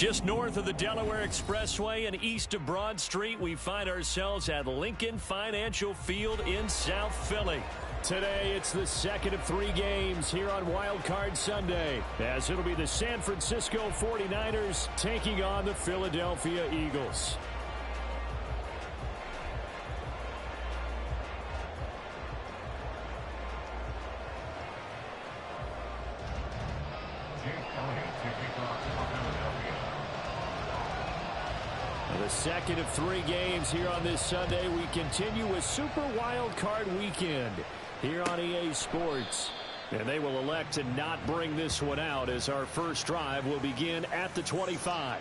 Just north of the Delaware Expressway and east of Broad Street, we find ourselves at Lincoln Financial Field in South Philly. Today, it's the second of 3 games here on Wild Card Sunday, as it'll be the San Francisco 49ers taking on the Philadelphia Eagles. The second of 3 games here on this Sunday. We continue with Super Wild Card Weekend here on EA Sports. And they will elect to not bring this one out as our first drive will begin at the 25.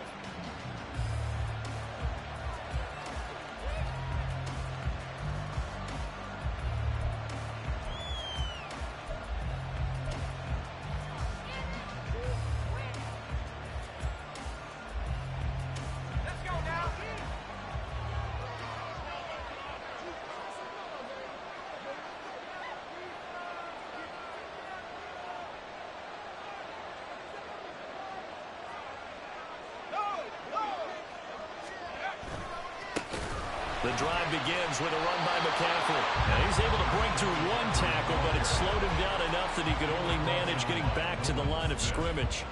The drive begins with a run by McCaffrey. And he's able to break through 1 tackle, but it slowed him down enough that he could only manage getting back to the line of scrimmage.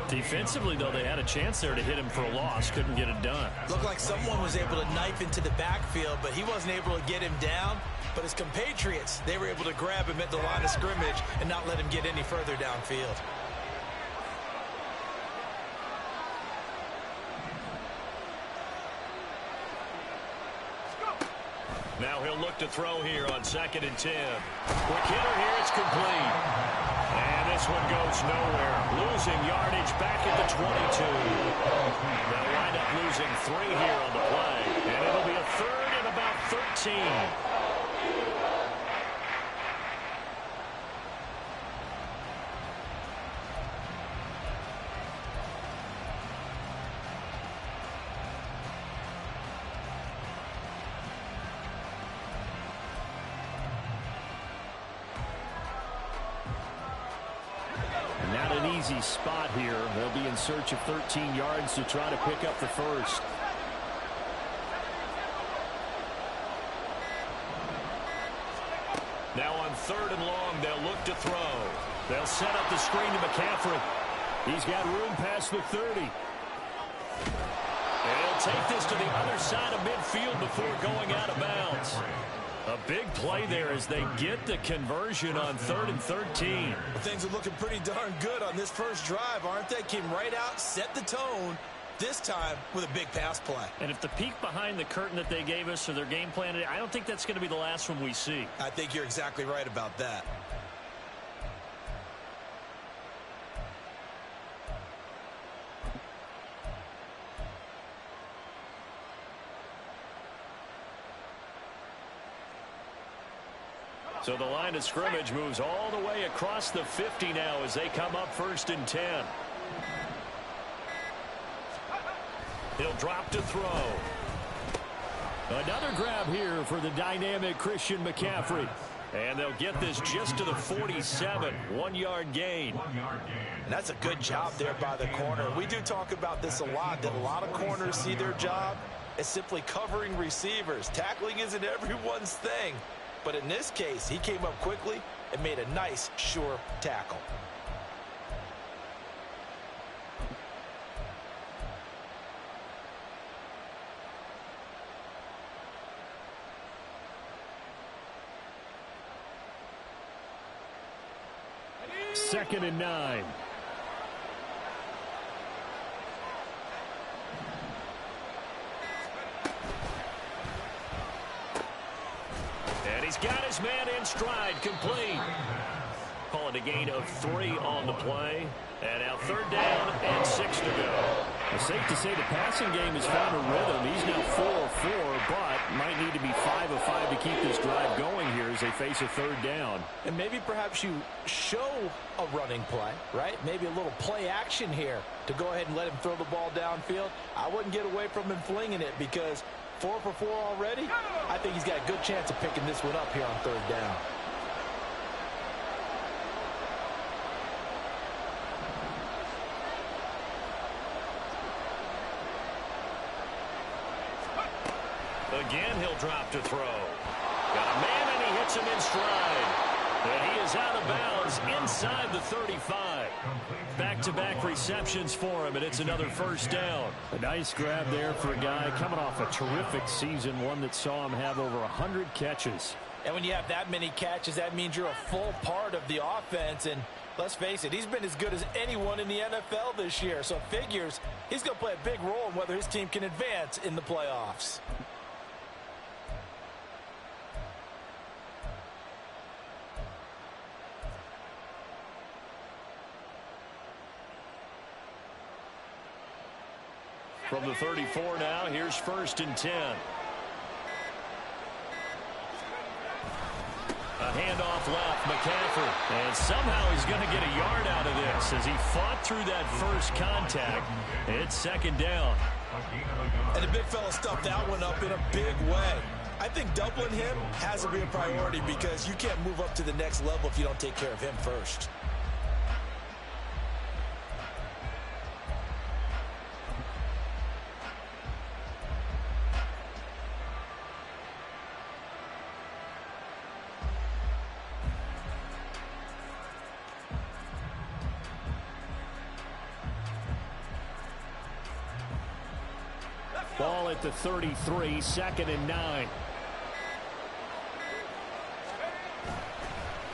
Defensively, though, they had a chance there to hit him for a loss. Couldn't get it done. Looked like someone was able to knife into the backfield, but he wasn't able to get him down. But his compatriots, they were able to grab him at the line of scrimmage and not let him get any further downfield. Now he'll look to throw here on 2nd and 10. Quick hitter here, it's complete. And this one goes nowhere. Losing yardage back at the 22. They'll wind up losing 3 here on the play. And it'll be a 3rd and about 13. Not an easy spot here. They'll be in search of 13 yards to try to pick up the first. Now on 3rd and long, they'll look to throw. They'll set up the screen to McCaffrey. He's got room past the 30. And he'll take this to the other side of midfield before going out of bounds. A big play there as they get the conversion on 3rd and 13. Well, things are looking pretty darn good on this first drive, aren't they? Came right out, set the tone, this time with a big pass play. And if the peek behind the curtain that they gave us or their game plan, I don't think that's going to be the last one we see. I think you're exactly right about that. So the line of scrimmage moves all the way across the 50 now as they come up 1st and 10. He'll drop to throw. Another grab here for the dynamic Christian McCaffrey. And they'll get this just to the 47. 1-yard gain. And that's a good job there by the corner. We do talk about this a lot, that a lot of corners see their job as simply covering receivers. Tackling isn't everyone's thing. But in this case, he came up quickly and made a nice, sure tackle. Second and 9. And he's got his man in stride, complete. Call it a gain of 3 on the play. And now 3rd down and 6 to go. It's safe to say the passing game has found a rhythm. He's now 4 of 4, but might need to be 5 of 5 to keep this drive going here as they face a 3rd down. And maybe perhaps you show a running play, right? Maybe a little play action here to go ahead and let him throw the ball downfield. I wouldn't get away from him flinging it because 4 for 4 already. I think he's got a good chance of picking this one up here on 3rd down. again, he'll drop to throw. Got a man, and he hits him in stride. And he is out of bounds inside the 35. Back-to-back receptions for him, and it's another first down. A nice grab there for a guy coming off a terrific season, one that saw him have over 100 catches. And when you have that many catches, that means you're a full part of the offense. And let's face it, he's been as good as anyone in the NFL this year. So it figures he's going to play a big role in whether his team can advance in the playoffs. From the 34 now, here's 1st and 10. A handoff left, McCaffrey. And somehow he's going to get a yard out of this as he fought through that first contact. It's 2nd down. And the big fella stuffed that one up in a big way. I think doubling him has to be a priority because you can't move up to the next level if you don't take care of him first. Ball at the 33, 2nd and 9.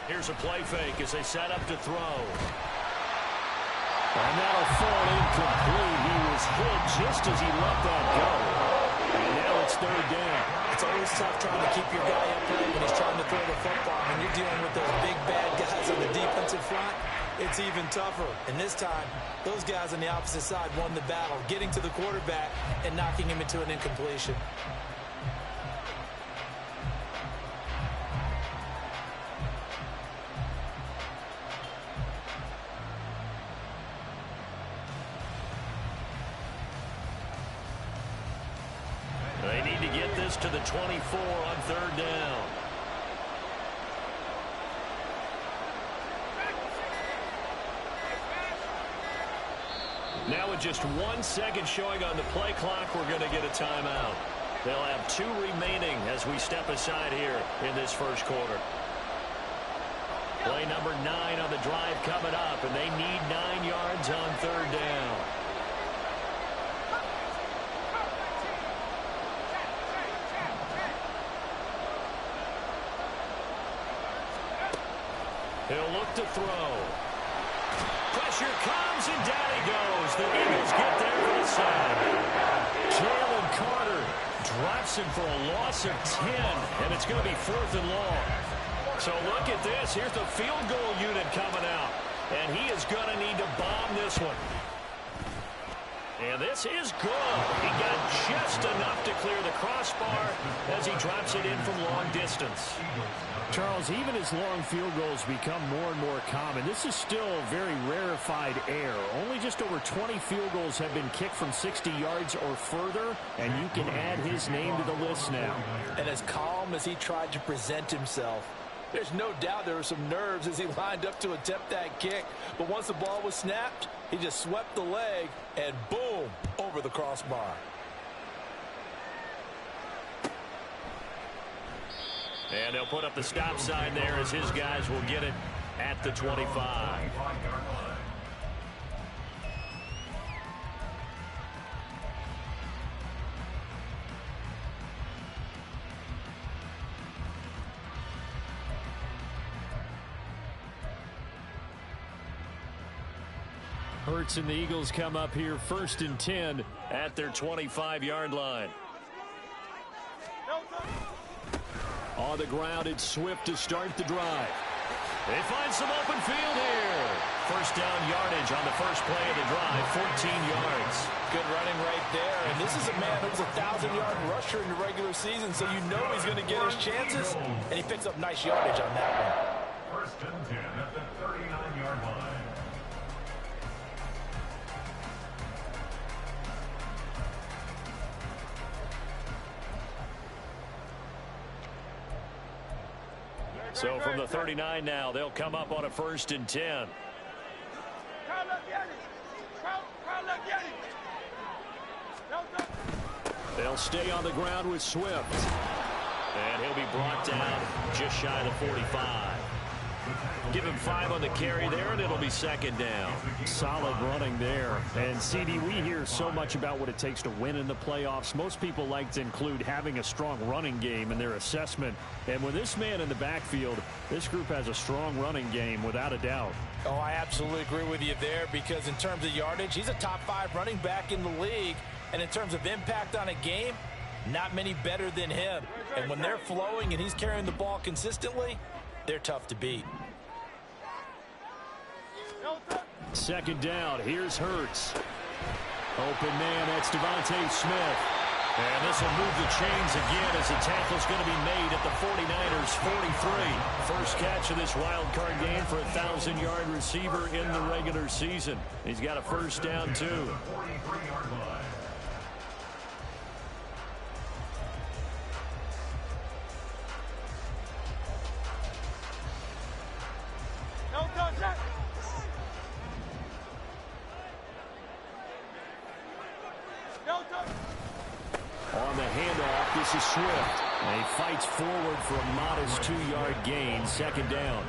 Here's a play fake as they set up to throw. And that'll fall incomplete. He was hit just as he let that go. And now it's 3rd down. It's always tough trying to keep your guy upright when he's trying to throw the football. When you're dealing with those big bad guys on the defensive front, it's even tougher. And this time, those guys on the opposite side won the battle, getting to the quarterback and knocking him into an incompletion. They need to get this to the 24 on 3rd down. Now with just 1 second showing on the play clock, we're going to get a timeout. They'll have 2 remaining as we step aside here in this first quarter. Play number 9 on the drive coming up, and they need 9 yards on 3rd down. He'll look to throw. Pressure comes, and down he goes. The Eagles get there for the sack. Jalen Carter drops him for a loss of 10, and it's going to be 4th and long. So look at this. Here's the field goal unit coming out, and he is going to need to bomb this one. And this is good. He got just enough to clear the crossbar as he drops it in from long distance. Charles, even as long field goals become more and more common, this is still a very rarefied air. Only just over 20 field goals have been kicked from 60 yards or further, and you can add his name to the list now. And as calm as he tried to present himself, there's no doubt there were some nerves as he lined up to attempt that kick. But once the ball was snapped, he just swept the leg and boom, over the crossbar. And they'll put up the stop sign there as his guys will get it at the 25. Hurts and the Eagles come up here 1st and 10 at their 25-yard line. On the ground, it's Swift to start the drive. They find some open field here. First down yardage on the first play of the drive, 14 yards. Good running right there. And this is a man who's a 1,000-yard rusher in the regular season, so you know he's going to get his chances. And he picks up nice yardage on that one. 1st and 10 at the 39-yard line. So from the 39 now, they'll come up on a 1st and 10. They'll stay on the ground with Swift. And he'll be brought down just shy of the 45. Give him 5 on the carry there, and it'll be second down. Solid running there. And, CD, we hear so much about what it takes to win in the playoffs. Most people like to include having a strong running game in their assessment. And with this man in the backfield, this group has a strong running game without a doubt. Oh, I absolutely agree with you there, because in terms of yardage, he's a top 5 running back in the league. And in terms of impact on a game, not many better than him. And when they're flowing and he's carrying the ball consistently, they're tough to beat. Second down. Here's Hurts. Open man. That's Devontae Smith. And this will move the chains again as the tackle's going to be made at the 49ers 43. First catch of this wild card game for a 1,000-yard receiver in the regular season. He's got a first down, too. On the handoff, this is Swift. And he fights forward for a modest 2-yard gain. Second down.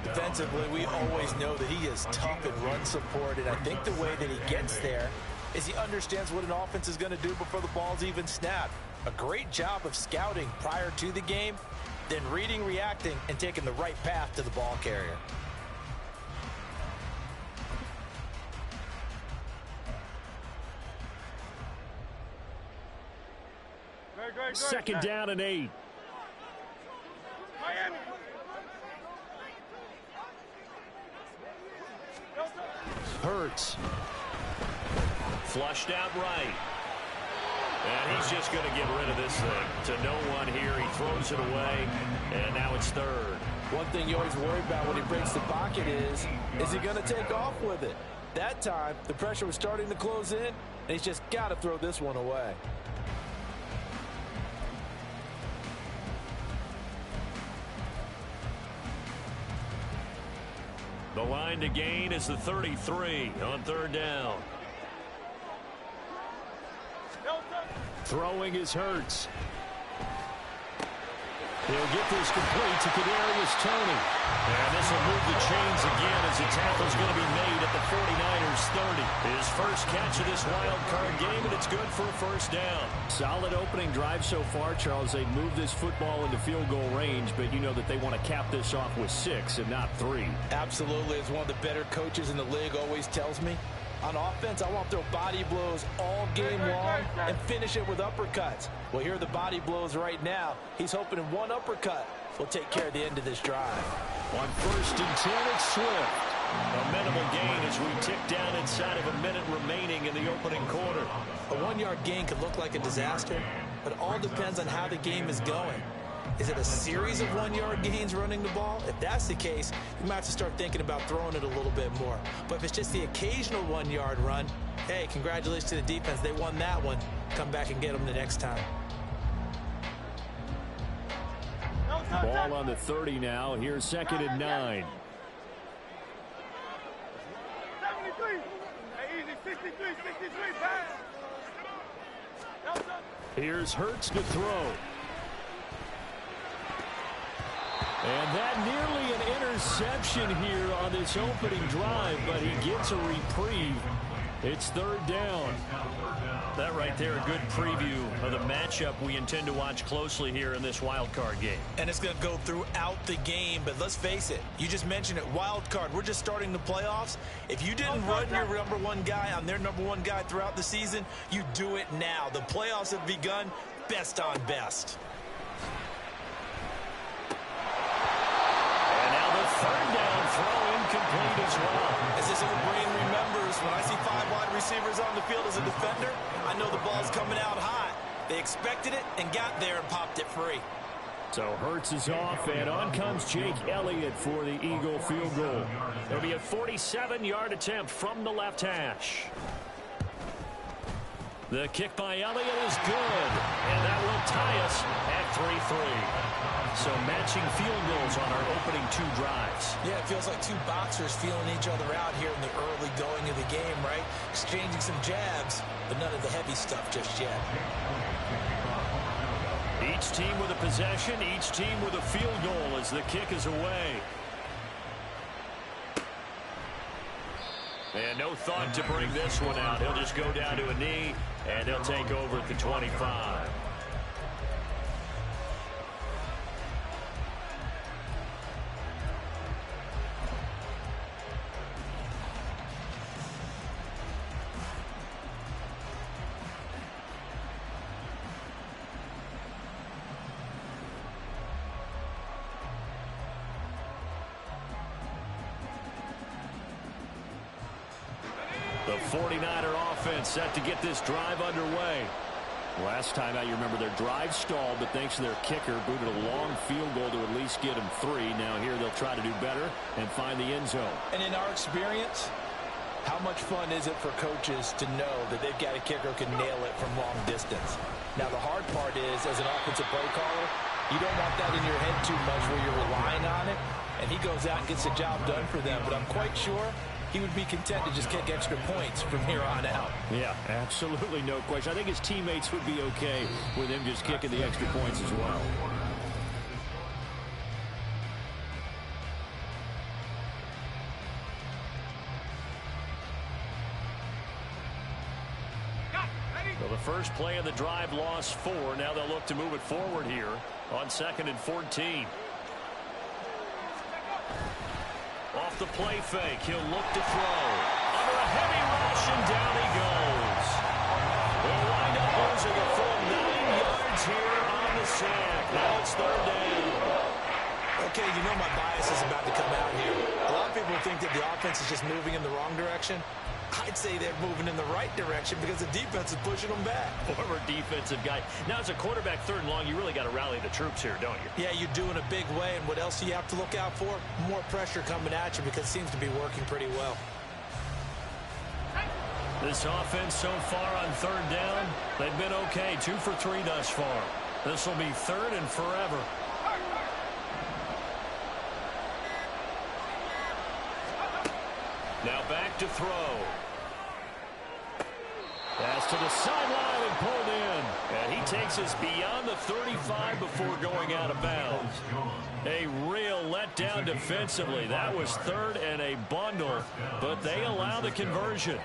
Defensively, we always know that he is tough in run support, and I think the way that he gets there is he understands what an offense is going to do before the ball's even snapped. A great job of scouting prior to the game, then reading, reacting, and taking the right path to the ball carrier. Second down and 8. Hurts. Flushed out right. And he's just going to get rid of this thing to no one here. He throws it away, and now it's third. One thing you always worry about when he breaks the pocket is he going to take off with it? That time, the pressure was starting to close in, and he's just got to throw this one away. The line to gain is the 33 on third down. Throwing is Hurts. He'll get this complete to Kadarius Toney. And this will move the chains again as the tackle's going to be made at the 49ers 30. His first catch of this wild card game, and it's good for a first down. Solid opening drive so far, Charles. They moved this football into field goal range, but you know that they want to cap this off with 6 and not 3. Absolutely. As one of the better coaches in the league always tells me, on offense, I want to throw body blows all game long and finish it with uppercuts. Well, here are the body blows right now. He's hoping in one uppercut will take care of the end of this drive. On first and 10, it's Swift. A minimal gain as we tick down inside of a minute remaining in the opening quarter. A 1-yard gain could look like a disaster, but it all depends on how the game is going. Is it a series of 1-yard gains running the ball? If that's the case, you might have to start thinking about throwing it a little bit more. But if it's just the occasional 1-yard run, hey, congratulations to the defense. They won that one. Come back and get them the next time. Ball on the 30 now. Here's second and 9. 73. Easy, 63, 63, pass. Here's Hurts to throw. And that nearly an interception here on this opening drive, but he gets a reprieve. It's third down. That right there, a good preview of the matchup we intend to watch closely here in this wild card game. And it's going to go throughout the game, but let's face it, you just mentioned it, wild card. We're just starting the playoffs. If you didn't run your number 1 guy on their number 1 guy throughout the season, you do it now. The playoffs have begun, best on best. Third down throw incomplete as well. As this old brain remembers, when I see 5 wide receivers on the field as a defender, I know the ball's coming out hot. They expected it and got there and popped it free. So Hurts is off, and on comes Jake Elliott for the Eagle field goal. It'll be a 47-yard attempt from the left hash. The kick by Elliott is good, and that will tie us at 3-3. So matching field goals on our opening 2 drives. Yeah, it feels like 2 boxers feeling each other out here in the early going of the game, right? Exchanging some jabs, but none of the heavy stuff just yet. Each team with a possession, each team with a field goal as the kick is away. And no thought to bring this one out. He'll just go down to a knee, and he'll take over at the 25. The 49er offense set to get this drive underway. Last time out, you remember their drive stalled, but thanks to their kicker, booted a long field goal to at least get them 3. Now here they'll try to do better and find the end zone. And in our experience, how much fun is it for coaches to know that they've got a kicker who can nail it from long distance? Now the hard part is, as an offensive play caller, you don't want that in your head too much where you're relying on it, and he goes out and gets the job done for them. But I'm quite sure he would be content to just kick extra points from here on out. Yeah, absolutely no question. I think his teammates would be okay with him just kicking the extra points as well. Well, the first play of the drive lost 4. Now they'll look to move it forward here on 2nd and 14. Off the play fake, he'll look to throw. Under a heavy rush, and down he goes. They'll wind up losing a full 9 yards here on the sack. Now it's 3rd down. Okay, you know my bias is about to come out here. A lot of people think that the offense is just moving in the wrong direction. I'd say they're moving in the right direction because the defense is pushing them back. Former defensive guy. Now, as a quarterback 3rd and long, you really got to rally the troops here, don't you? Yeah, you do in a big way. And what else do you have to look out for? More pressure coming at you because it seems to be working pretty well. This offense so far on 3rd down, they've been okay. 2 for 3 thus far. This will be 3rd and forever. Now back to throw. Pass to the sideline and pulled in. And he takes us beyond the 35 before going out of bounds. A real letdown defensively. That was 3rd and a bundle, but they allow the conversion.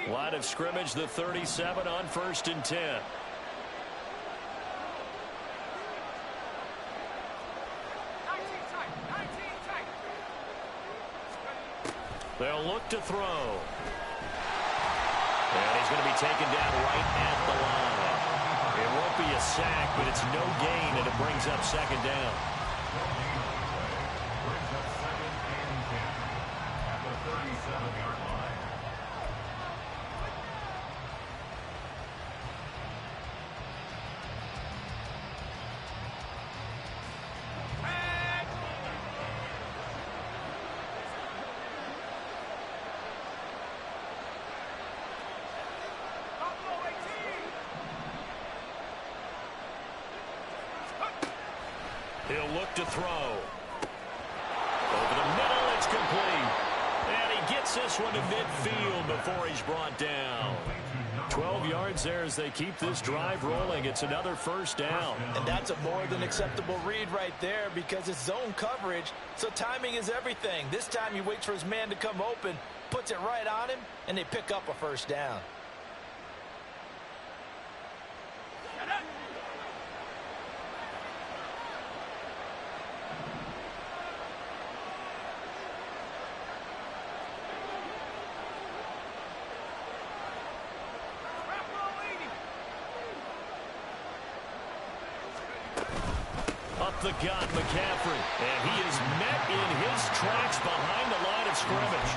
Line of scrimmage, the 37 on 1st and 10. They'll look to throw. And he's going to be taken down right at the line. It won't be a sack, but it's no gain, and it brings up 2nd down. Brings up 2nd and 10 at the 37-yard line. He'll look to throw. Over the middle, it's complete. And he gets this one to midfield before he's brought down. 12 yards there as they keep this drive rolling. It's another 1st down. And that's a more than acceptable read right there because it's zone coverage, so timing is everything. This time he waits for his man to come open, puts it right on him, and they pick up a 1st down. Up the gut, McCaffrey. And he is met in his tracks behind the line of scrimmage.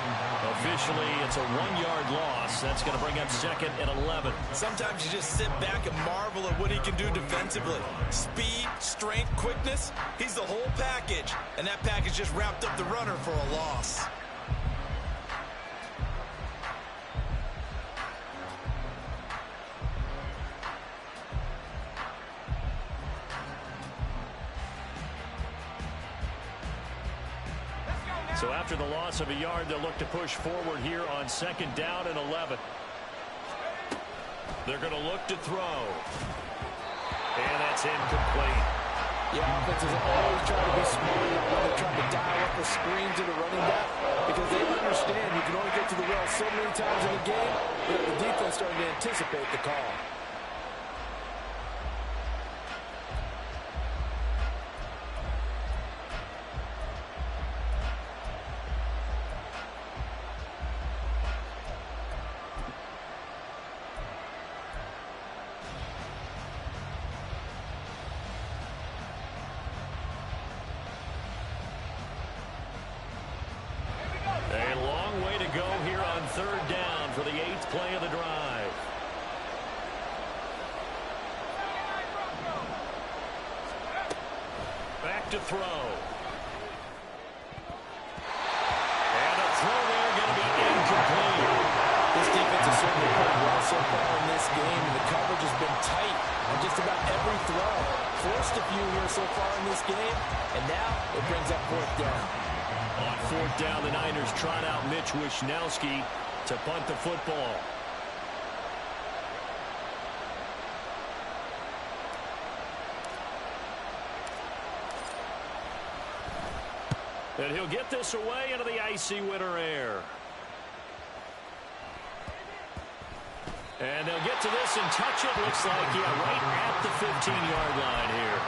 Officially, it's a 1-yard loss. That's going to bring up 2nd and 11. Sometimes you just sit back and marvel at what he can do defensively. Speed, strength, quickness, he's the whole package. And that package just wrapped up the runner for a loss. So after the loss of a yard, they'll look to push forward here on 2nd down and 11. They're going to look to throw. And that's incomplete. Yeah, offenses always try to be smart when they're trying to dial up the screen to the running back because they understand you can only get to the well so many times in a game, but the defense starting to anticipate the call. A long way to go here on 3rd down for the 8th play of the drive. Back to throw. And a throw there going to be incomplete. This defense has certainly played well so far in this game, and the coverage has been tight on just about every throw. Forced a few here so far in this game, and now it brings up 4th down. On 4th down, the Niners trot out Mitch Wishnowski to punt the football. And he'll get this away into the icy winter air. And they'll get to this and touch it. Looks like, yeah, right at the 15-yard line here.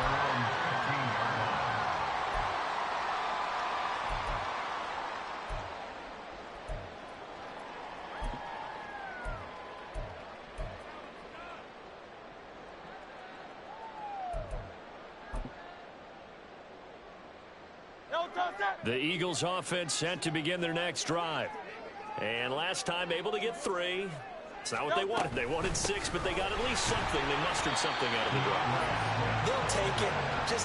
The Eagles offense set to begin their next drive. And last time able to get 3. It's not what they wanted. They wanted 6, but they got at least something. They mustered something out of the drive. They'll take it.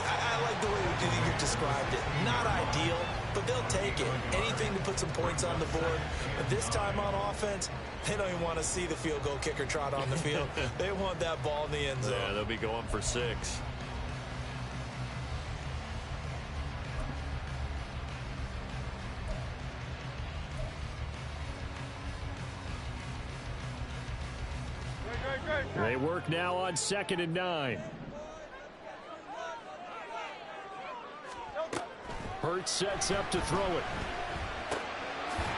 I like the way you described it. Not ideal, but they'll take it. Anything to put some points on the board. But this time on offense, they don't even want to see the field goal kicker trot on the field. They want that ball in the end zone. Yeah, they'll be going for 6. They work now on 2nd and 9. Hurts sets up to throw it.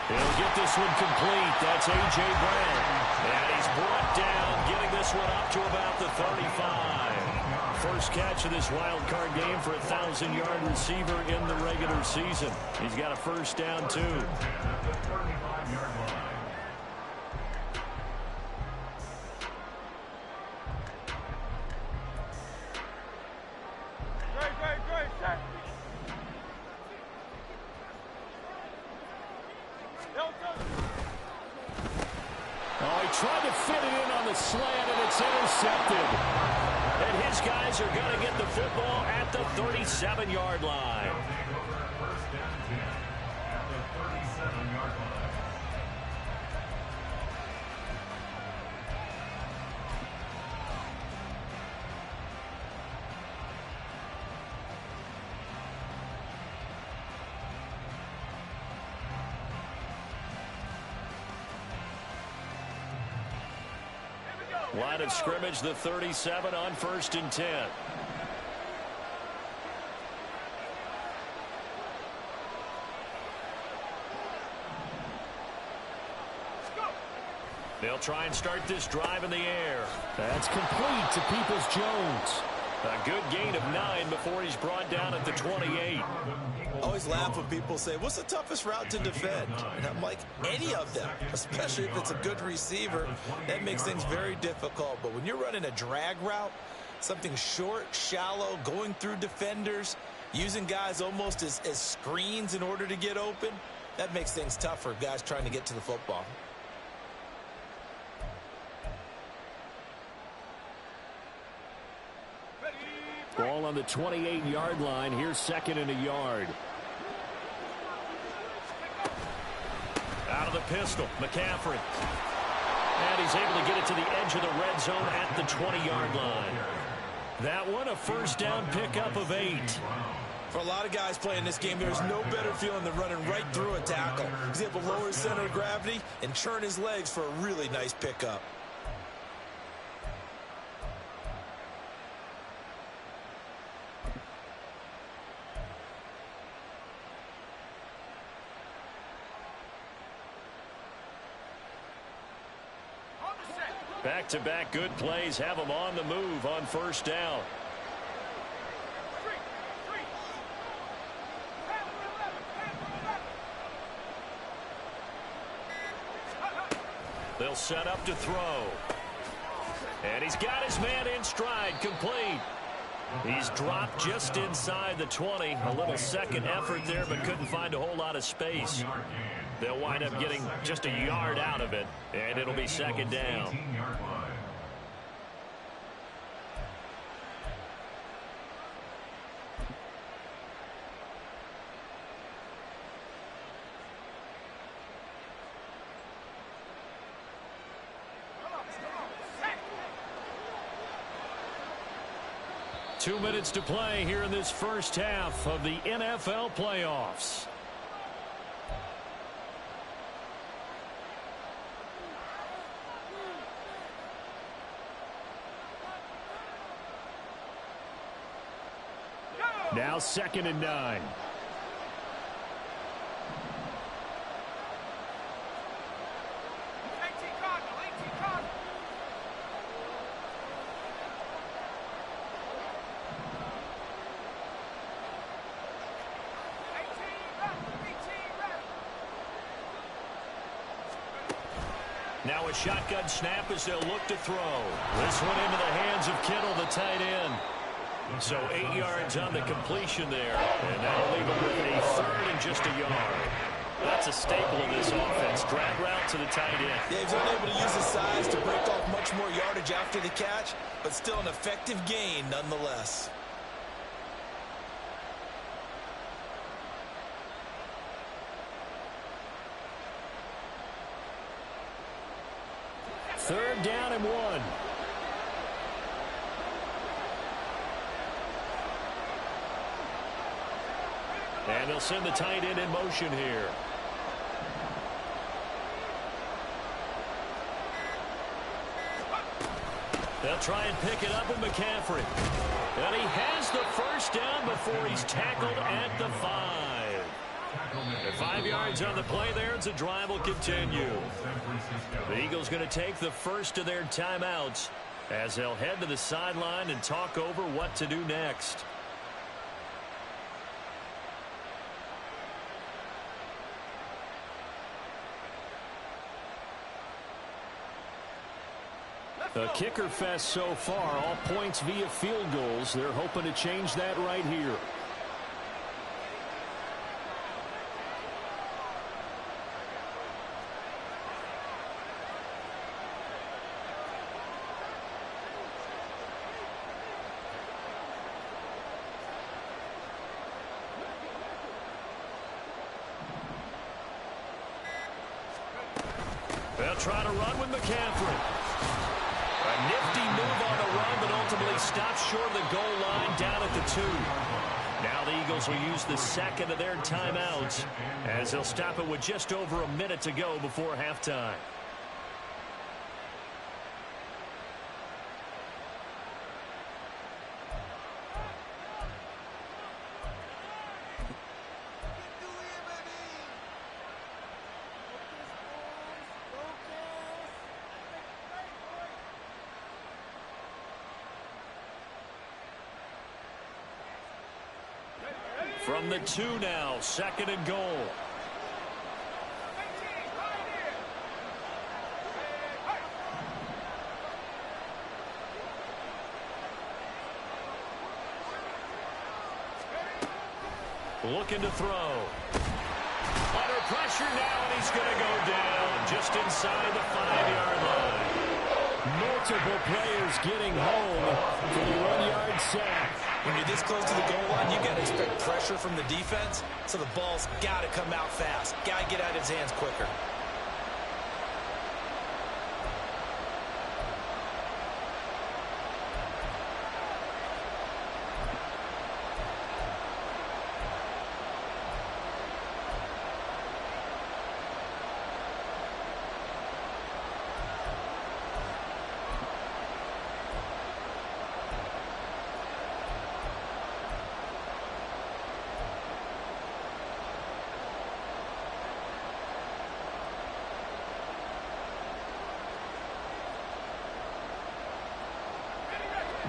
He'll get this one complete. That's A.J. Brown. And he's brought down, getting this one up to about the 35. First catch of this wild card game for a 1,000-yard receiver in the regular season. He's got a first down, too. Tried to fit it in on the slant, and it's intercepted. And his guys are going to get the football at the 37-yard line. Line of scrimmage, the 37 on 1st and 10. They'll try and start this drive in the air. That's complete to Peoples-Jones. A good gain of 9 before he's brought down at the 28. Always laugh when people say, what's the toughest route to defend? And I'm like, any of them, especially if it's a good receiver. That makes things very difficult. But when you're running a drag route, something short, shallow, going through defenders, using guys almost as screens in order to get open, That makes things tough for guys trying to get to the football. Ball on the 28-yard line. Here's 2nd and a yard. Out of the pistol, McCaffrey. And he's able to get it to the edge of the red zone at the 20-yard line. That one, a first down pickup of 8. For a lot of guys playing this game, there's no better feeling than running right through a tackle. He's able to lower his center of gravity and churn his legs for a really nice pickup. Back-to-back good plays have them on the move on first down. They'll set up to throw. And he's got his man in stride, complete. He's dropped just inside the 20. A little second effort there, but couldn't find a whole lot of space. They'll wind up getting just a yard out of it, and it'll be second down. 18-yard line. Two minutes to play here in this first half of the NFL playoffs. Now 2nd and 9. Now a shotgun snap as they'll look to throw. This one into the hands of Kittle, the tight end. So 8 yards on the completion there, and that'll leave him with a 3rd and just a yard. That's a staple of this offense. Drag route to the tight end. Yeah, he's unable to use his size to break off much more yardage after the catch, but still an effective gain nonetheless. Third down and 1. And they'll send the tight end in motion here. They'll try and pick it up with McCaffrey. And he has the first down before he's tackled at the 5. And 5 yards on the play there, as the drive will continue. The Eagles going to take the first of their timeouts as they'll head to the sideline and talk over what to do next. A kicker fest so far, all points via field goals. They're hoping to change that right here. They'll try to run with McCaffrey. A nifty move on the run, but ultimately stops short of the goal line down at the 2. Now the Eagles will use the second of their timeouts as they'll stop it with just over a minute to go before halftime. From the 2 now, 2nd and goal. Looking to throw. Under pressure. pressure now, and he's going to go down just inside the 5-yard line. Multiple players getting home for the 1-yard sack. When you're this close to the goal line, you got to expect pressure from the defense, so the ball's got to come out fast. Got to get out of his hands quicker.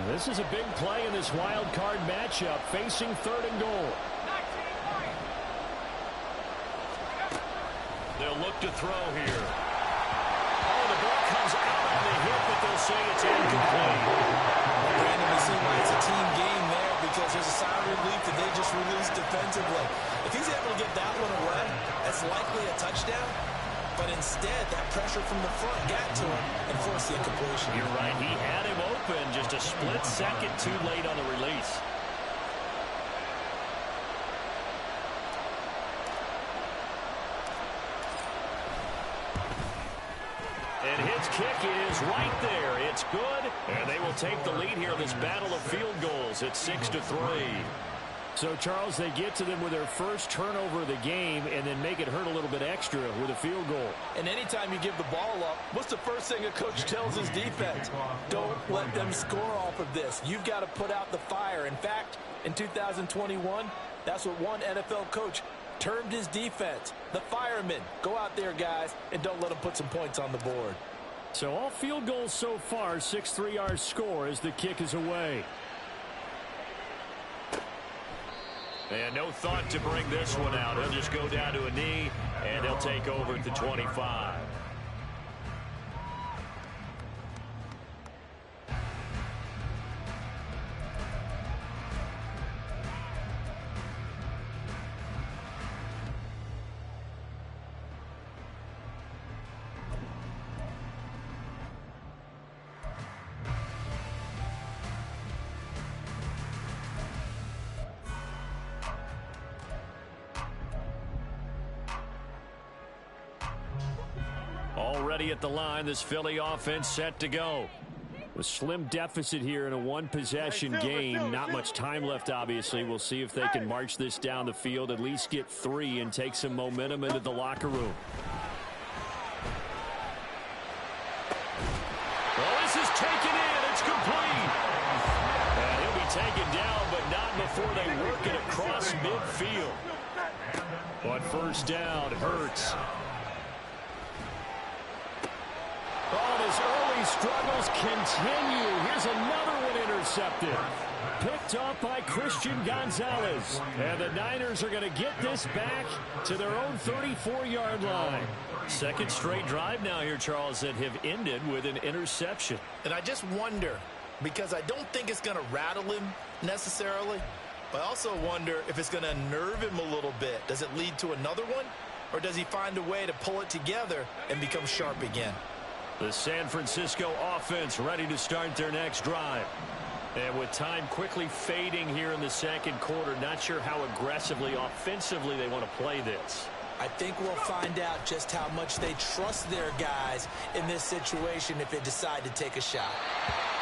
This is a big play in this wild card matchup, facing 3rd and goal. They'll look to throw here. Oh, the ball comes out on the hit, but they'll say it's incomplete. Brandon, we see why it's a team game there, because there's a sigh of relief that they just released defensively. If he's able to get that one away, that's likely a touchdown. But instead, that pressure from the front got to him and forced the incompletion. You're right. He had him open, just a split second too late on the release. And his kick is right there. It's good, and they will take the lead here in this battle of field goals at 6-3. So, Charles, they get to them with their first turnover of the game and then make it hurt a little bit extra with a field goal. And anytime you give the ball up, what's the first thing a coach tells his defense? Don't let them score off of this. You've got to put out the fire. In fact, in 2021, that's what one NFL coach termed his defense. The firemen. Go out there, guys, and don't let them put some points on the board. So all field goals so far, 6-3 our score as the kick is away. And no thought to bring this one out. He'll just go down to a knee, and they'll take over at the 25. Already at the line, this Philly offense set to go. A slim deficit here in a one-possession game. Not much time left, obviously. We'll see if they can march this down the field, at least get 3 and take some momentum into the locker room. Well, this is taken in. It's complete. And he'll be taken down, but not before they work it across midfield. But first down, Hurts. Oh, his early struggles continue. Here's another one intercepted. Picked up by Christian Gonzalez. And the Niners are going to get this back to their own 34-yard line. Second straight drive now here, Charles, that have ended with an interception. And I just wonder, because I don't think it's going to rattle him necessarily, but I also wonder if it's going to unnerve him a little bit. Does it lead to another one? Or does he find a way to pull it together and become sharp again? The San Francisco offense ready to start their next drive. And with time quickly fading here in the second quarter, not sure how aggressively, offensively they want to play this. I think we'll find out just how much they trust their guys in this situation if they decide to take a shot.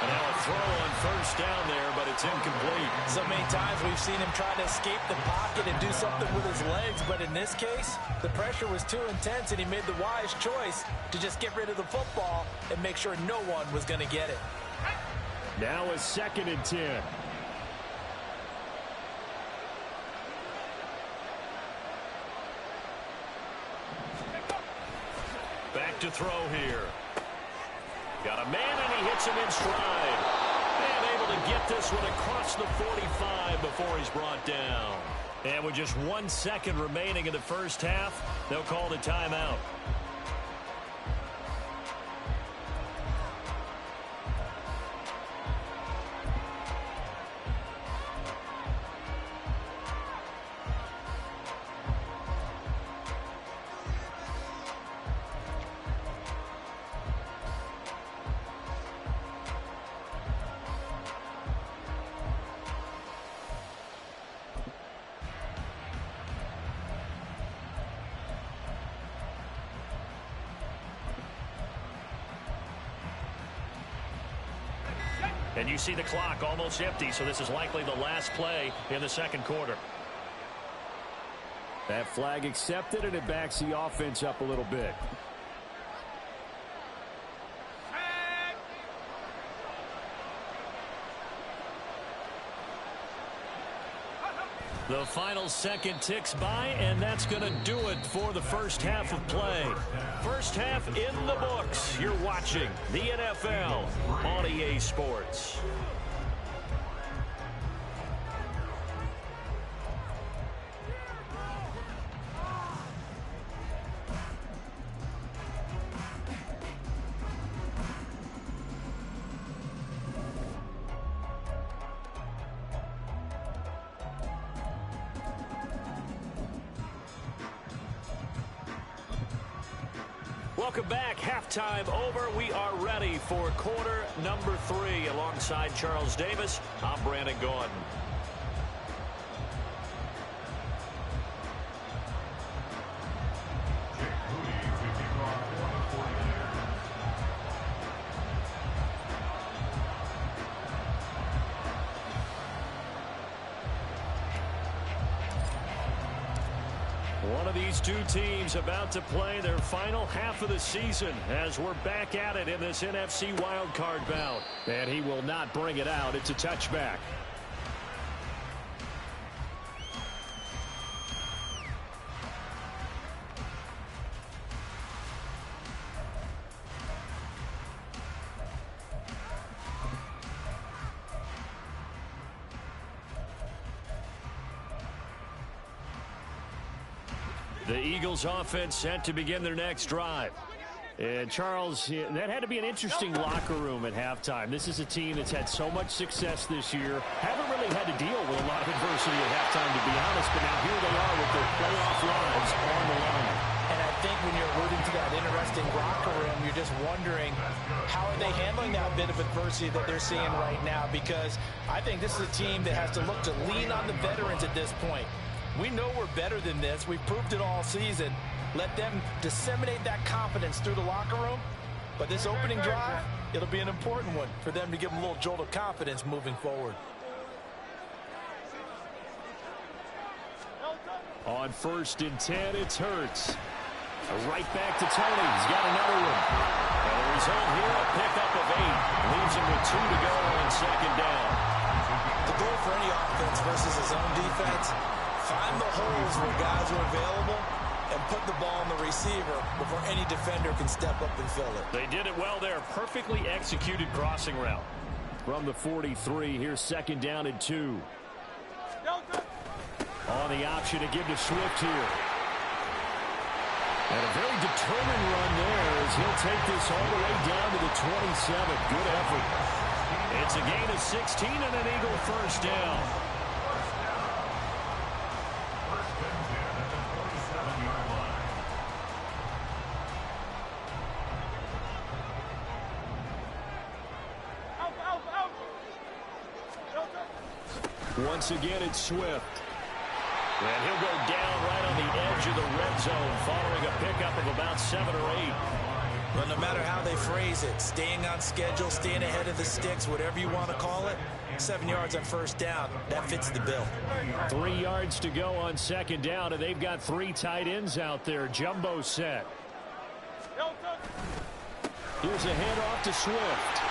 And now a throw on first down there, but it's incomplete. So many times we've seen him try to escape the pocket and do something with his legs, but in this case, the pressure was too intense and he made the wise choice to just get rid of the football and make sure no one was going to get it. Now a 2nd and 10. Back to throw here. Got a man, and he hits him in stride. And able to get this one across the 45 before he's brought down. And with just 1 second remaining in the first half, they'll call the timeout. And you see the clock almost empty, so this is likely the last play in the second quarter. That flag accepted, and it backs the offense up a little bit. The final second ticks by, and that's going to do it for the first half of play. First half in the books. You're watching the NFL on EA Sports. Welcome back. Halftime over. We are ready for quarter number 3. Alongside Charles Davis, I'm Brandon Gordon. One of these two teams about to play their final half of the season as we're back at it in this NFC wildcard bout. And he will not bring it out. It's a touchback. The Eagles offense set to begin their next drive. And Charles, that had to be an interesting locker room at halftime. This is a team that's had so much success this year. Haven't really had to deal with a lot of adversity at halftime, to be honest. But now here they are with their playoff lives on the line. And I think when you're alluding to that interesting locker room, you're just wondering how are they handling that bit of adversity that they're seeing right now? Because I think this is a team that has to look to lean on the veterans at this point. We know we're better than this. We've proved it all season. Let them disseminate that confidence through the locker room. But this opening drive, it'll be an important one for them to give them a little jolt of confidence moving forward. On 1st and 10, it's Hurts. Right back to Tony. He's got another one. And the result here, a pickup of 8. Leaves him with 2 to go on second down. The goal for any offense versus his own defense, find the holes where guys are available and put the ball on the receiver before any defender can step up and fill it. They did it well there. Perfectly executed crossing route. From the 43, here's 2nd down and 2. On the option to give to Swift here. And a very determined run there as he'll take this all the way down to the 27. Good effort. It's a gain of 16 and an Eagle first down. Once again, it's Swift. And he'll go down right on the edge of the red zone following a pickup of about 7 or 8. But no matter how they phrase it, staying on schedule, staying ahead of the sticks, whatever you want to call it, 7 yards on first down, that fits the bill. 3 yards to go on 2nd down, and they've got 3 tight ends out there. Jumbo set. Here's a handoff to Swift.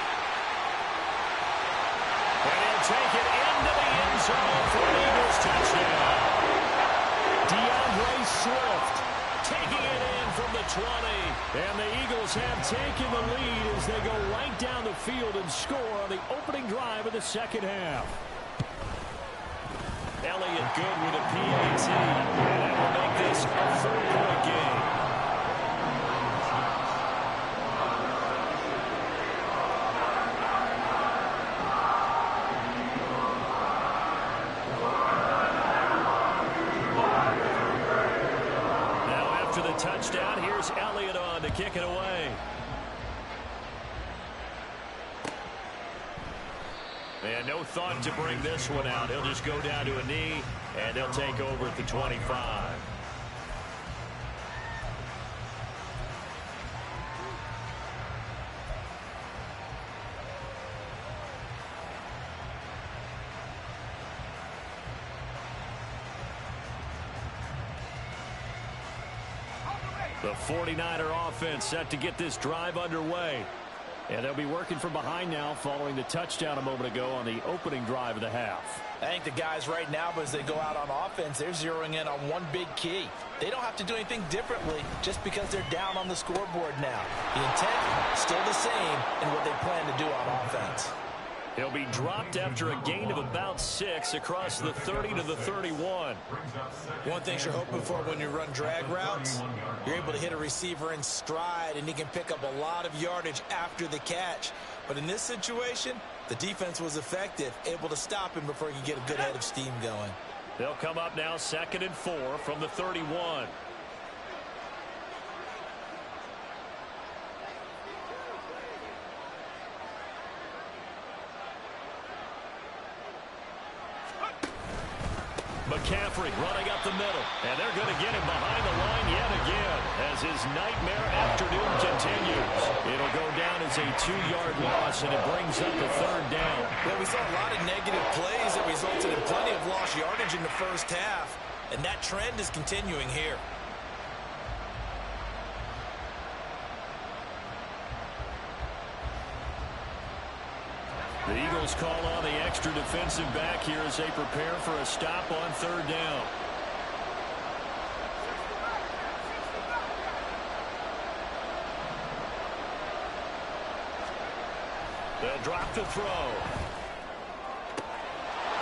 And he'll take it into the end zone for an Eagles touchdown. DeAndre Swift Taking it in from the 20. And the Eagles have taken the lead as they go right down the field and score on the opening drive of the second half. Elliott good with a PAT. And that will make this a 4-point game. Touchdown. Here's Elliott on to kick it away. And no thought to bring this one out. He'll just go down to a knee, and they'll take over at the 25. The 49er offense set to get this drive underway. And they'll be working from behind now following the touchdown a moment ago on the opening drive of the half. I think the guys right now, as they go out on offense, they're zeroing in on one big key. They don't have to do anything differently just because they're down on the scoreboard now. The intent, still the same in what they plan to do on offense. He'll be dropped after a gain of about 6 across the 30 to the 31. One thing you're hoping for when you run drag routes, you're able to hit a receiver in stride, and he can pick up a lot of yardage after the catch. But in this situation, the defense was effective, able to stop him before he could get a good head of steam going. They'll come up now 2nd and 4 from the 31. McCaffrey running up the middle, and they're going to get him behind the line yet again as his nightmare afternoon continues. It'll go down as a 2-yard loss, and it brings up a 3rd down. Well, we saw a lot of negative plays that resulted in plenty of lost yardage in the first half, and that trend is continuing here. The Eagles call on the extra defensive back here as they prepare for a stop on 3rd down. They'll drop to throw.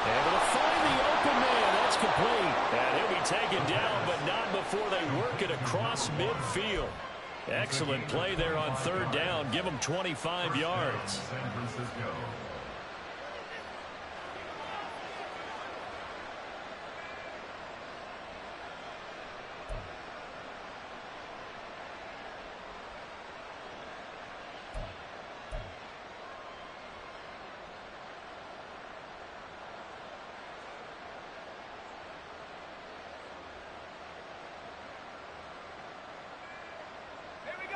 Able to find the open man. That's complete. And he'll be taken down, but not before they work it across midfield. Excellent play there on 3rd down. Give them 25 yards. San Francisco.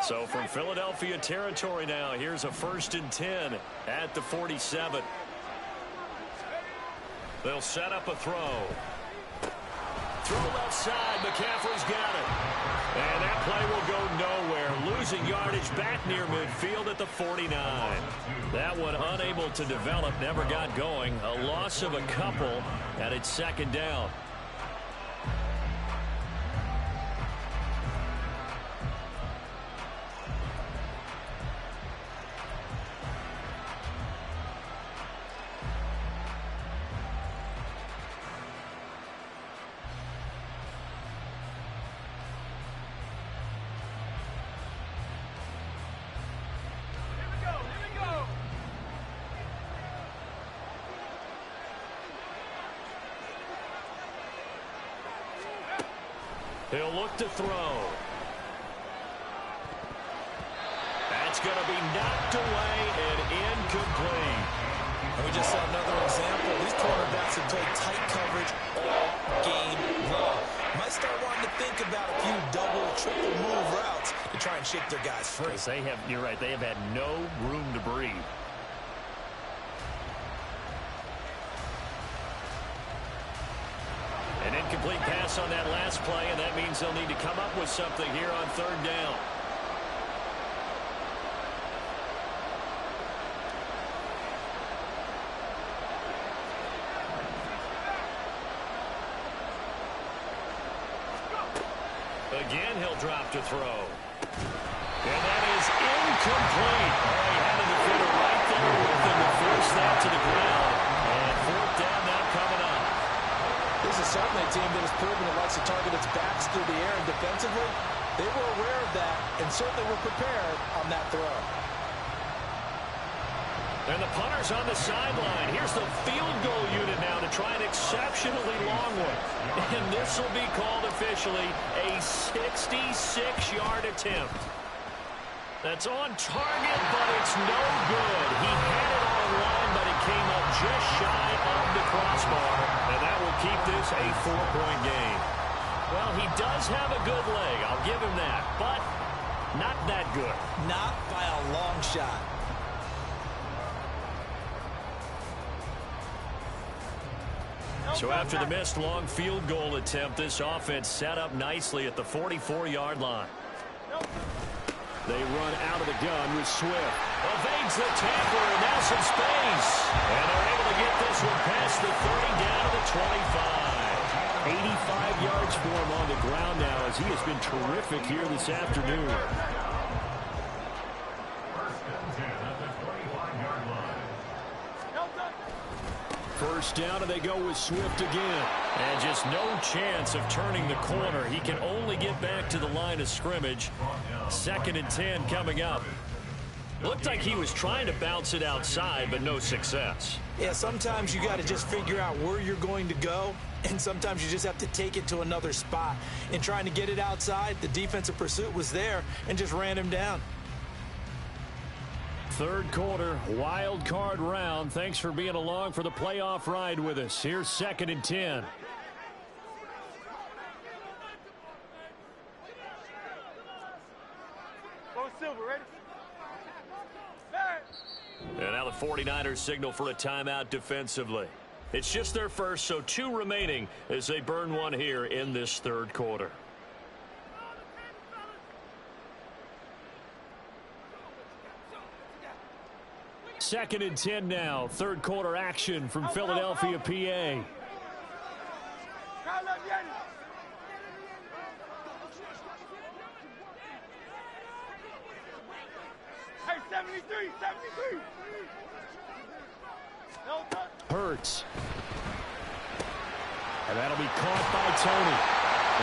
So from Philadelphia territory now, here's a 1st and 10 at the 47. They'll set up a throw. Throw left side. McCaffrey's got it. And that play will go nowhere. Losing yardage back near midfield at the 49. That one unable to develop, never got going. A loss of a couple, and it's 2nd down. He'll look to throw. That's going to be knocked away and incomplete. And we just saw another example. These quarterbacks have played tight coverage all game long. Might start wanting to think about a few double, triple move routes to try and shake their guys free. You're right, they have had no room to breathe. An incomplete pass on that last play, and that means they'll need to come up with something here on 3rd down. Again, he'll drop to throw. And that is incomplete. Oh, he had a defender right there with him to force that to the ground. And 4th down now coming up. This is certainly a team that has proven it likes to target its backs through the air, and defensively, they were aware of that and certainly were prepared on that throw. And the punter's on the sideline. Here's the field goal unit now to try an exceptionally long one. And this will be called officially a 66-yard attempt. That's on target, but it's no good. He had it on the line, but it came up just shy of the crossbar. And that will keep this a 4-point game. Well, he does have a good leg. I'll give him that. But not that good. Not by a long shot. So after the missed long field goal attempt, this offense set up nicely at the 44-yard line. They run out of the gun with Swift. Evades the tackler, and now some space. And they're able to get this one past the 30 down to the 25. 85 yards for him on the ground now as he has been terrific here this afternoon. First down, and they go with Swift again. And just no chance of turning the corner. He can only get back to the line of scrimmage. 2nd and 10 coming up. Looked like he was trying to bounce it outside, but no success. Yeah, sometimes you got to just figure out where you're going to go, and sometimes you just have to take it to another spot. In trying to get it outside, the defensive pursuit was there and just ran him down. Third quarter, wild card round. Thanks for being along for the playoff ride with us. Here's 2nd and 10. Go Silver, ready? And now the 49ers signal for a timeout defensively. It's just their first, so 2 remaining as they burn one here in this third quarter. Second and 10 now. Third quarter action from Philadelphia, PA. Hey, 73, 73. Hurts. And that'll be caught by Tony.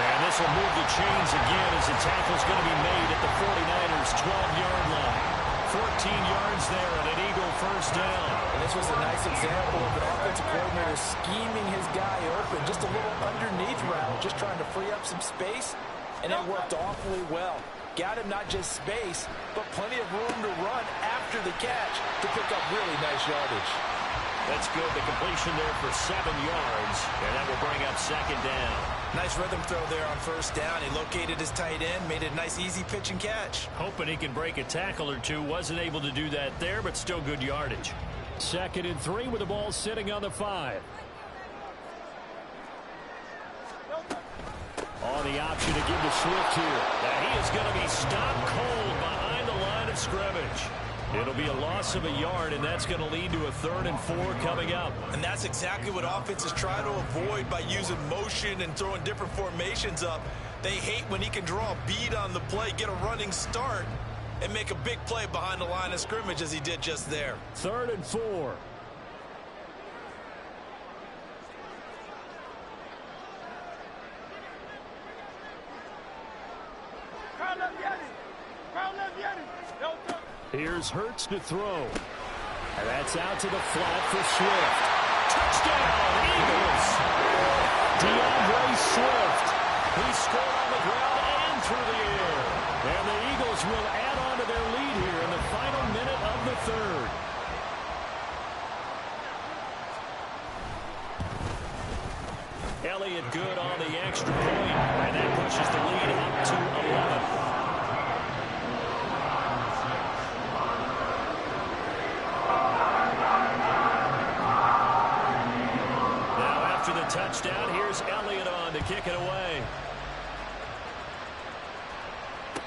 And this will move the chains again as the tackle's going to be made at the 49ers' 12-yard line. 14 yards there and an Eagle first down. And this was a nice example of an offensive coordinator scheming his guy open. Just a little underneath route, just trying to free up some space. And it worked awfully well. Got him not just space, but plenty of room to run after the catch to pick up really nice yardage. That's good. The completion there for 7 yards, and that will bring up 2nd down. Nice rhythm throw there on first down. He located his tight end, made it a nice easy pitch and catch. Hoping he can break a tackle or two. Wasn't able to do that there, but still good yardage. 2nd and 3 with the ball sitting on the 5. On the option to give to Swift here. Now he is going to be stopped cold behind the line of scrimmage. It'll be a loss of a yard, and that's going to lead to a 3rd and 4 coming up. And that's exactly what offenses try to avoid by using motion and throwing different formations up. They hate when he can draw a bead on the play, get a running start, and make a big play behind the line of scrimmage as he did just there. 3rd and 4. Here's Hurts to throw. And that's out to the flat for Swift. Touchdown, Eagles! DeAndre Swift. He scored on the ground and through the air. And the Eagles will add on to their lead here in the final minute of the 3rd. Elliott good on the extra point, and that pushes the lead up to 11. Touchdown. Here's Elliott on to kick it away.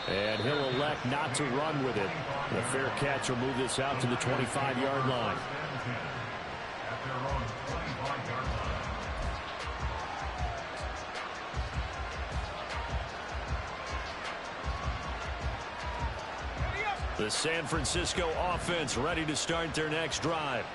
And he'll elect not to run with it. The fair catch will move this out to the 25-yard line. The San Francisco offense ready to start their next drive.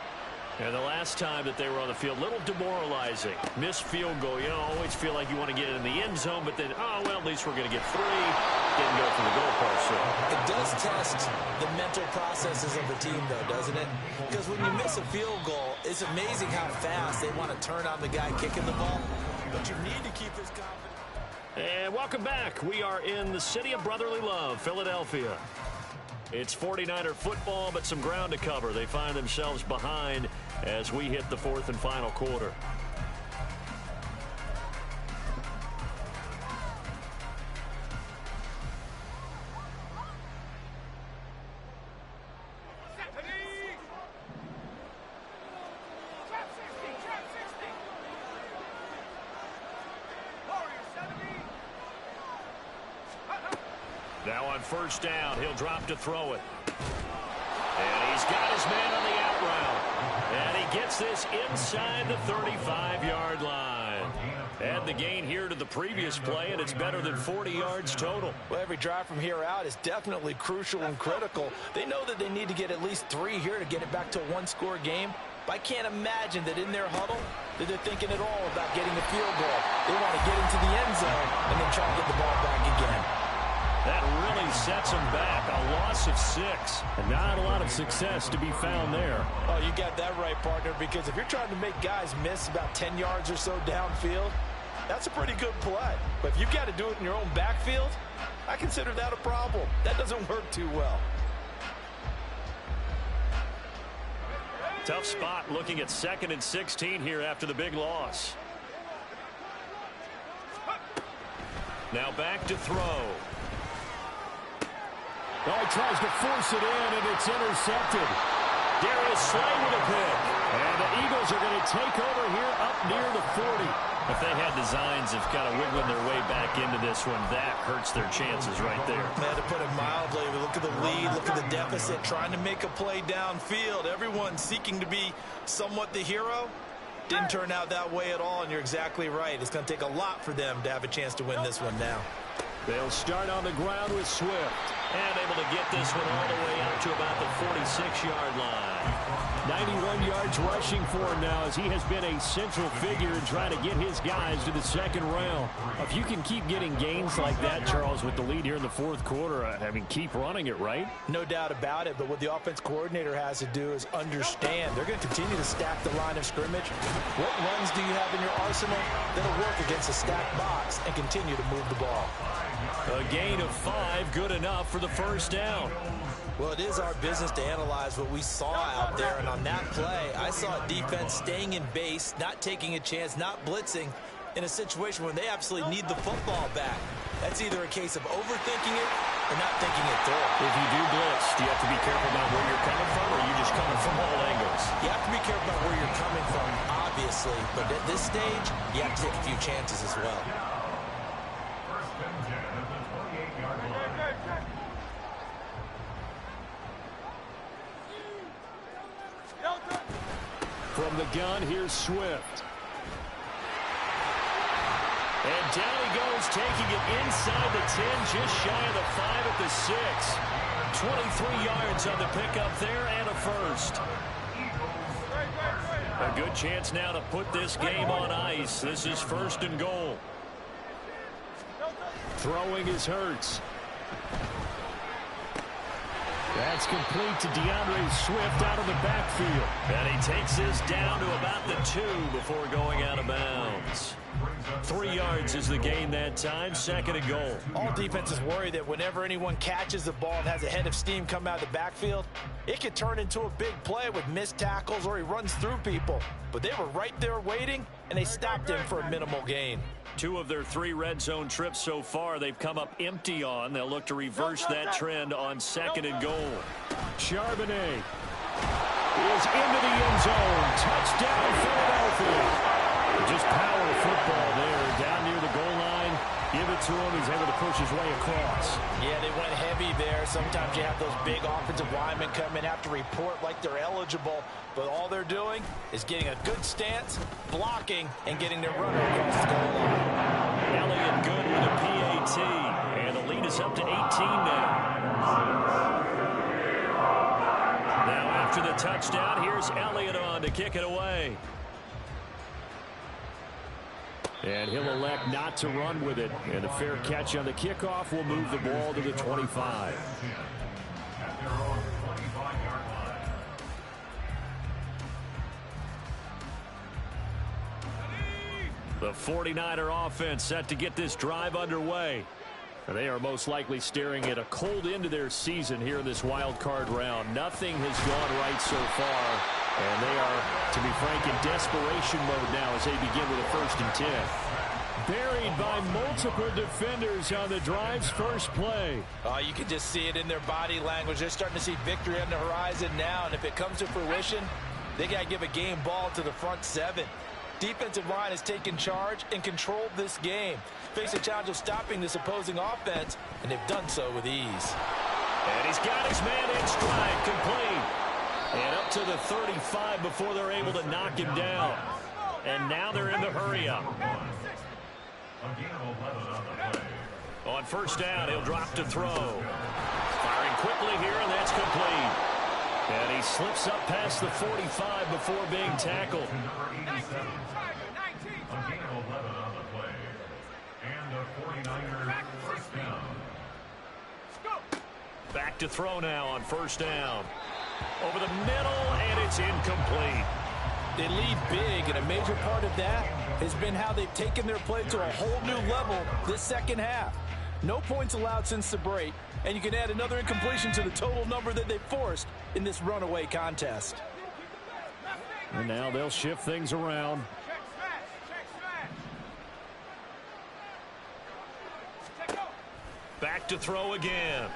And the last time that they were on the field, a little demoralizing. Missed field goal. You know, always feel like you want to get it in the end zone, but then, oh, well, at least we're going to get 3. Didn't go for the goalpost. So. It does test the mental processes of the team, though, doesn't it? Because when you miss a field goal, it's amazing how fast they want to turn on the guy kicking the ball. But you need to keep his confidence. And welcome back. We are in the city of brotherly love, Philadelphia. It's 49er football, but some ground to cover. They find themselves behind as we hit the 4th and final quarter. Now on first down, he'll drop to throw it. And he's got his man on the out route. And he gets this inside the 35-yard line. Add the gain here to the previous play, and it's better than 40 yards total. Well, every drive from here out is definitely crucial and critical. They know that they need to get at least 3 here to get it back to a one-score game. But I can't imagine that in their huddle that they're thinking at all about getting a field goal. They want to get into the end zone and then try to get the ball back again. That really sets them back. A loss of 6. And not a lot of success to be found there. Oh, you got that right, partner, because if you're trying to make guys miss about 10 yards or so downfield, that's a pretty good play. But if you've got to do it in your own backfield, I consider that a problem. That doesn't work too well. Tough spot looking at 2nd and 16 here after the big loss. Now back to throw. Oh, he tries to force it in, and it's intercepted. Darius Slay with a pick. And the Eagles are going to take over here up near the 40. If they had designs of kind of wiggling their way back into this one, that hurts their chances right there. Man, to put it mildly, look at the lead, look at the deficit, trying to make a play downfield. Everyone seeking to be somewhat the hero. Didn't turn out that way at all, and you're exactly right. It's going to take a lot for them to have a chance to win this one now. They'll start on the ground with Swift. And able to get this one all the way out to about the 46-yard line. 91 yards rushing for him now as he has been a central figure in trying to get his guys to the second round. If you can keep getting gains like that, Charles, with the lead here in the fourth quarter, I mean, keep running it, right? No doubt about it, but what the offense coordinator has to do is understand they're going to continue to stack the line of scrimmage. What runs do you have in your arsenal that'll work against a stacked box and continue to move the ball? A gain of 5, good enough for the first down. Well, it is our business to analyze what we saw out there, and on that play, I saw a defense staying in base, not taking a chance, not blitzing, in a situation where they absolutely need the football back. That's either a case of overthinking it or not thinking it through. If you do blitz, do you have to be careful about where you're coming from, or are you just coming from all angles? You have to be careful about where you're coming from, obviously, but at this stage, you have to take a few chances as well. From the gun, here's Swift. And down he goes, taking it inside the 10, just shy of the 5 at the 6. 23 yards on the pickup there and a first. A good chance now to put this game on ice. This is 1st and goal. Throwing is Hurts. That's complete to DeAndre Swift out of the backfield. And he takes this down to about the 2 before going out of bounds. 3 yards is the gain that time, 2nd and goal. All defenses worry that whenever anyone catches the ball and has a head of steam come out of the backfield, it could turn into a big play with missed tackles or he runs through people. But they were right there waiting, and they stopped him for a minimal gain. 2 of their 3 red zone trips so far they've come up empty on. They'll look to reverse that trend on 2nd and goal. Charbonnet is into the end zone. Touchdown, Philadelphia. Just power football there. Down near the goal line. Give it to him. He's able to push his way across. Yeah, they went heavy there. Sometimes you have those big offensive linemen come in, have to report like they're eligible. But all they're doing is getting a good stance, blocking, and getting their runner across the goal line. Elliott good with a PAT. And the lead is up to 18 now. Now after the touchdown, here's Elliott on to kick it away. And he'll elect not to run with it. And a fair catch on the kickoff will move the ball to the 25. The 49er offense set to get this drive underway. They are most likely staring at a cold end to their season here in this wild card round. Nothing has gone right so far. And they are, to be frank, in desperation mode now as they begin with a 1st and 10. Buried by multiple defenders on the drive's first play. Oh, you can just see it in their body language. They're starting to see victory on the horizon now. And if it comes to fruition, they got to give a game ball to the front 7. defensive line has taken charge and controlled this game. Face a challenge of stopping this opposing offense, and they've done so with ease. And he's got his man in stride, complete. And up to the 35 before they're able to knock him down. And now they're in the hurry-up. On first down, he'll drop to throw. Firing quickly here, and that's complete. And he slips up past the 45 before being tackled. Back to throw now on first down. Over the middle, and it's incomplete. They lead big, and a major part of that has been how they've taken their play to a whole new level this second half. No points allowed since the break, and you can add another incompletion to the total number that they forced in this runaway contest. And now they'll shift things around. Back to throw again.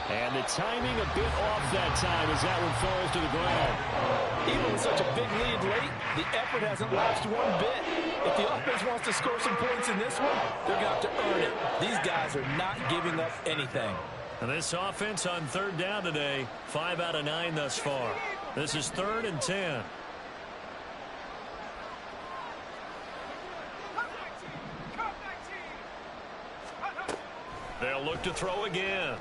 And the timing a bit off that time as that one falls to the ground. Even with such a big lead late, the effort hasn't lapsed one bit. If the offense wants to score some points in this one, they're going to have to earn it. These guys are not giving up anything. And this offense on third down today, 5 out of 9 thus far. This is 3rd and 10. They'll look to throw again.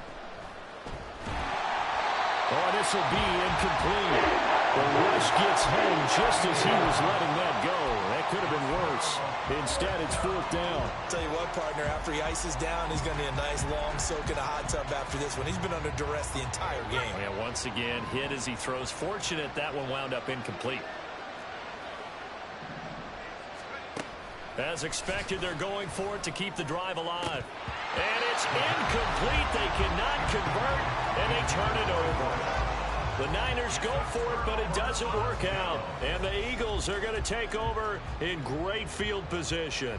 Oh, this will be incomplete. The rush gets home just as he was letting that go. That could have been worse. Instead, it's 4th down. Tell you what, partner, after he ices down, he's going to need a nice long soak in a hot tub after this one. He's been under duress the entire game. Yeah, once again, hit as he throws. Fortunate that one wound up incomplete. As expected, they're going for it to keep the drive alive. And it's incomplete. They cannot convert, and they turn it over. The Niners go for it, but it doesn't work out. And the Eagles are going to take over in great field position.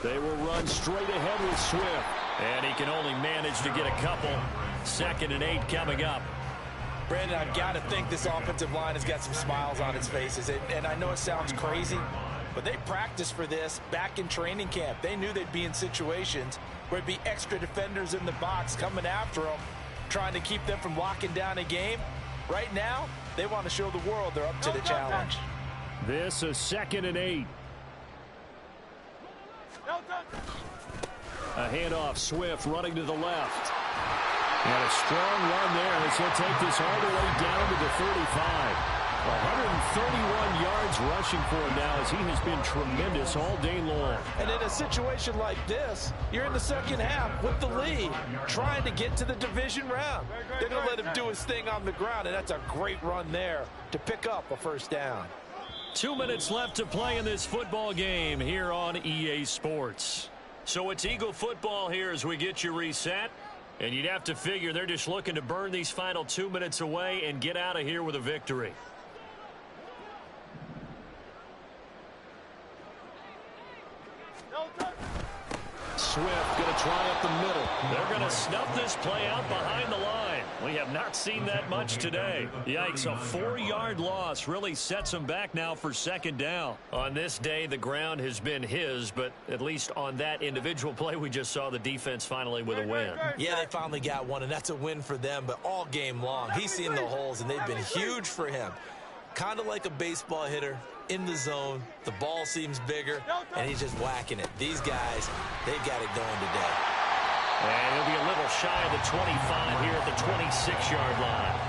They will run straight ahead with Swift. And he can only manage to get a couple. 2nd and 8 coming up. Brandon, I've got to think this offensive line has got some smiles on its faces. And I know it sounds crazy, but they practiced for this back in training camp. They knew they'd be in situations where it'd be extra defenders in the box coming after them, trying to keep them from locking down a game. Right now, they want to show the world they're up to the challenge. This is 2nd and 8. A handoff, Swift running to the left. And a strong run there as he'll take this all the way down to the 35. 131 yards rushing for him now as he has been tremendous all day long. And in a situation like this, you're in the second half with the lead, trying to get to the division round. They're going to let him do his thing on the ground, and that's a great run there to pick up a first down. 2 minutes left to play in this football game here on EA Sports. So it's Eagle football here as we get you reset. And you'd have to figure they're just looking to burn these final 2 minutes away and get out of here with a victory. Swift going to try up the middle. They're going to snuff this play out behind the line. We have not seen that much today. Yikes, a 4-yard loss really sets them back now for 2nd down. On this day, the ground has been his, but at least on that individual play, we just saw the defense finally with a win. Yeah, they finally got one, and that's a win for them, but all game long, he's seen the holes, and they've been huge for him. Kind of like a baseball hitter in the zone. The ball seems bigger, and he's just whacking it. These guys, they've got it going today. And he'll be a little shy of the 25 here at the 26-yard line.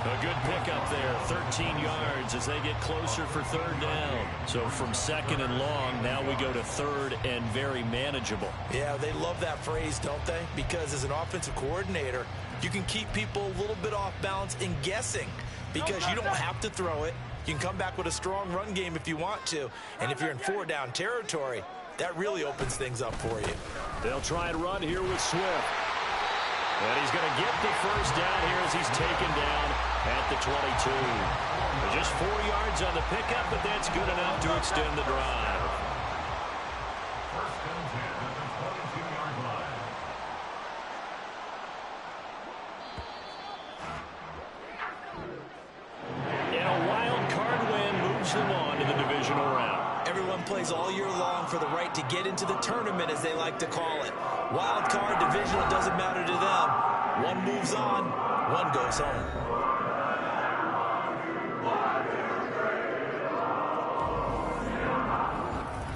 A good pickup there, 13 yards as they get closer for 3rd down. So from 2nd and long, now we go to 3rd and very manageable. Yeah, they love that phrase, don't they? Because as an offensive coordinator, you can keep people a little bit off balance and guessing because you don't have to throw it. You can come back with a strong run game if you want to. And if you're in 4-down territory, that really opens things up for you. They'll try and run here with Swift. And he's going to get the first down here as he's taken down at the 22. Just 4 yards on the pickup, but that's good enough to extend the drive. First and 10 at the 22-yard line. And a wild card win moves them on to the divisional round. Everyone plays all year long for the right to get into the tournament, as they like to call it. Wild card, divisional, doesn't matter to them. One moves on, one goes home.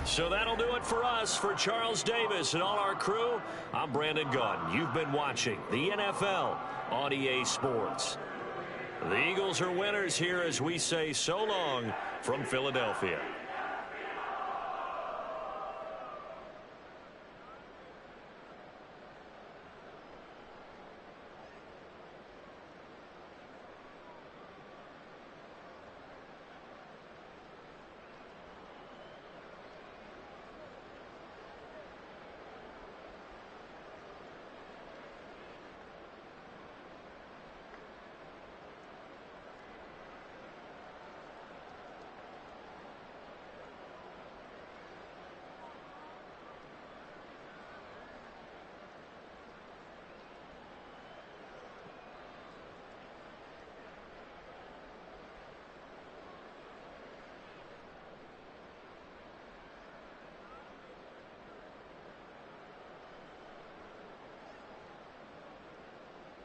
So that'll do it for us. For Charles Davis and all our crew, I'm Brandon Gunn. You've been watching the NFL on EA Sports. The Eagles are winners here as we say so long from Philadelphia.